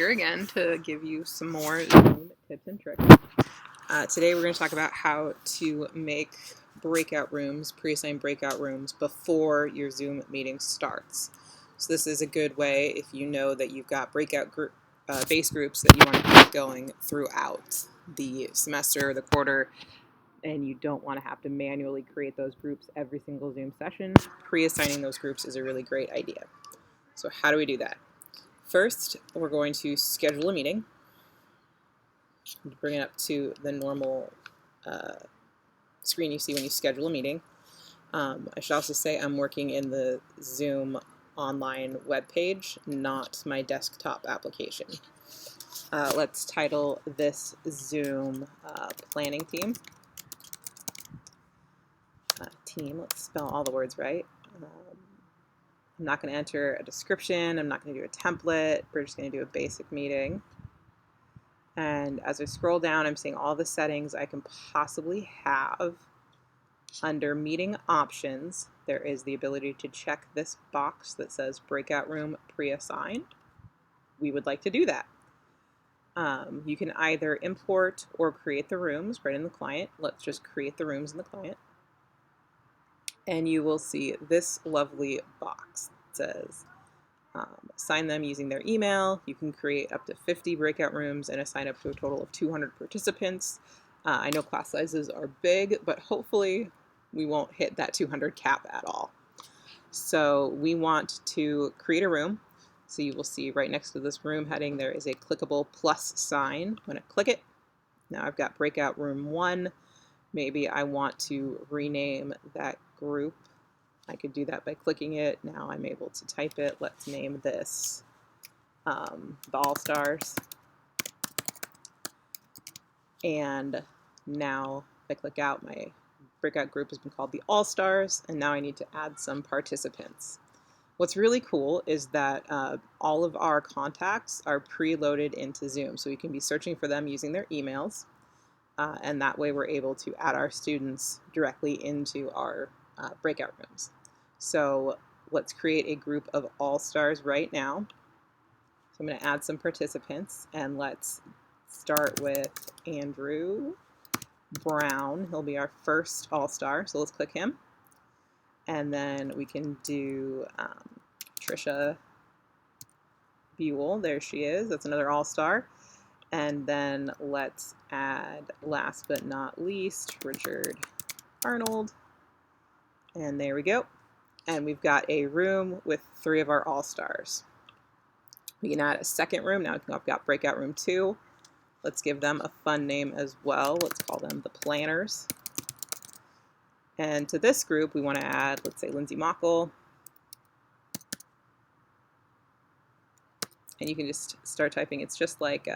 Here again to give you some more Zoom tips and tricks. Today we're going to talk about how to make breakout rooms, pre-assigned breakout rooms before your Zoom meeting starts. So this is a good way if you know that you've got breakout base groups that you want to keep going throughout the semester, the quarter, and you don't want to have to manually create those groups every single Zoom session. Pre-assigning those groups is a really great idea. So how do we do that? First, we're going to schedule a meeting. Bring it up to the normal screen you see when you schedule a meeting. I should also say I'm working in the Zoom online web page, not my desktop application. Let's title this Zoom planning team. Let's spell all the words right. I'm not going to enter a description. I'm not going to do a template. We're just going to do a basic meeting. And as I scroll down, I'm seeing all the settings I can possibly have. Under meeting options, there is the ability to check this box that says breakout room pre-assigned. We would like to do that. You can either import or create the rooms right in the client. Let's just create the rooms in the client. And you will see this lovely box that says assign them using their email. You can create up to 50 breakout rooms and assign up to a total of 200 participants. I know class sizes are big, but hopefully we won't hit that 200 cap at all. So we want to create a room. So you will see right next to this room heading, there is a clickable plus sign. I'm going to click it. Now I've got breakout room 1. Maybe I want to rename that group. I could do that by clicking it. Now I'm able to type it. Let's name this the All-Stars. And now if I click out, my breakout group has been called the All-Stars, and now I need to add some participants. What's really cool is that all of our contacts are preloaded into Zoom, so we can be searching for them using their emails, and that way we're able to add our students directly into our breakout rooms. So let's create a group of All-Stars right now. So I'm going to add some participants, and let's start with Andrew Brown. He'll be our first All-Star, so let's click him. And then we can do Trisha Buell. There she is. That's another All-Star. And then let's add, last but not least, Richard Arnold. And there we go. And we've got a room with 3 of our All-Stars. We can add a second room. Now I've got breakout room 2. Let's give them a fun name as well. Let's call them the Planners. And to this group, we want to add, let's say, Lindsay Mockle. And you can just start typing. It's just like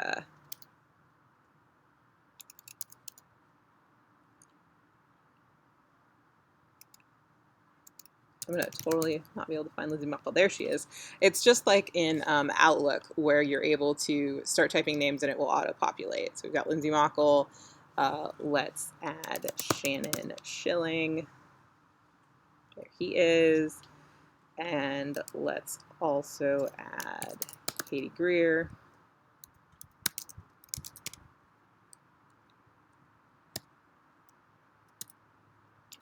I'm going to totally not be able to find Lindsay Muckle. There she is. It's just like in Outlook where you're able to start typing names and it will auto-populate. So we've got Lindsay Muckle. Let's add Shannon Schilling. There he is. And let's also add Katie Greer.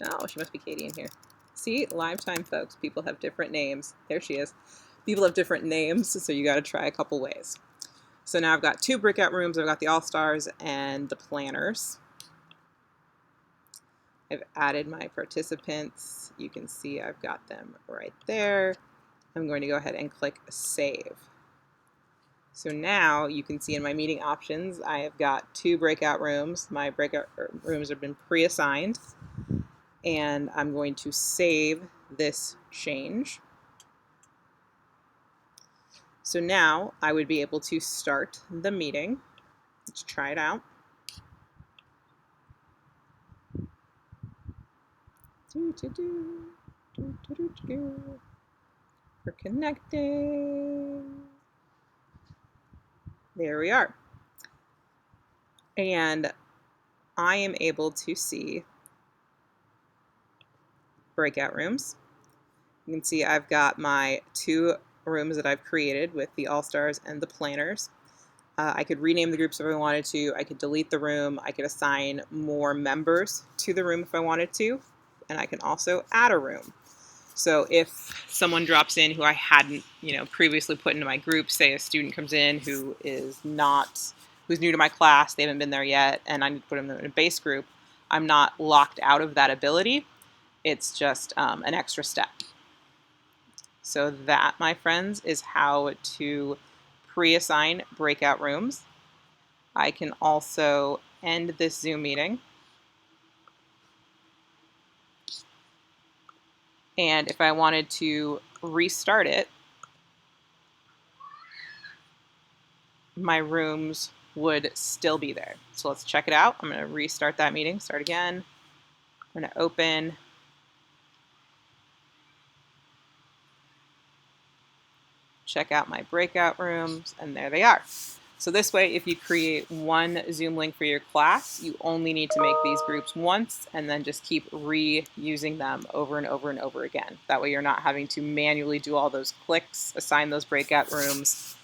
Oh, she must be Katie in here. See, live time, folks. People have different names. There she is. People have different names, so you got to try a couple ways. So now I've got 2 breakout rooms. I've got the All-Stars and the Planners. I've added my participants. You can see I've got them right there. I'm going to go ahead and click Save. So now you can see in my meeting options, I have got 2 breakout rooms. My breakout rooms have been pre-assigned. And I'm going to save this change. So now I would be able to start the meeting. Let's try it out. We're connecting. There we are. And I am able to see breakout rooms. You can see I've got my 2 rooms that I've created with the All-Stars and the Planners. I could rename the groups if I wanted to. I could delete the room. I could assign more members to the room if I wanted to. And I can also add a room. So if someone drops in who I hadn't, previously put into my group, say a student comes in who's new to my class, they haven't been there yet, and I need to put them in a base group, I'm not locked out of that ability. It's just an extra step. So that, my friends, is how to pre-assign breakout rooms. I can also end this Zoom meeting. And if I wanted to restart it, my rooms would still be there. So let's check it out. I'm going to restart that meeting, start again. I'm going to open. Check out my breakout rooms, and there they are. So this way, if you create one Zoom link for your class, you only need to make these groups once and then just keep reusing them over and over and over again. That way you're not having to manually do all those clicks, assign those breakout rooms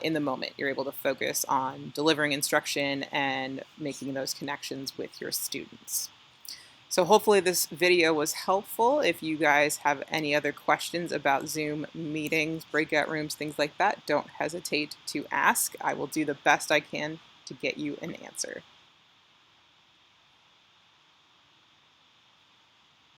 in the moment. You're able to focus on delivering instruction and making those connections with your students. So hopefully this video was helpful. If you guys have any other questions about Zoom meetings, breakout rooms, things like that, don't hesitate to ask. I will do the best I can to get you an answer.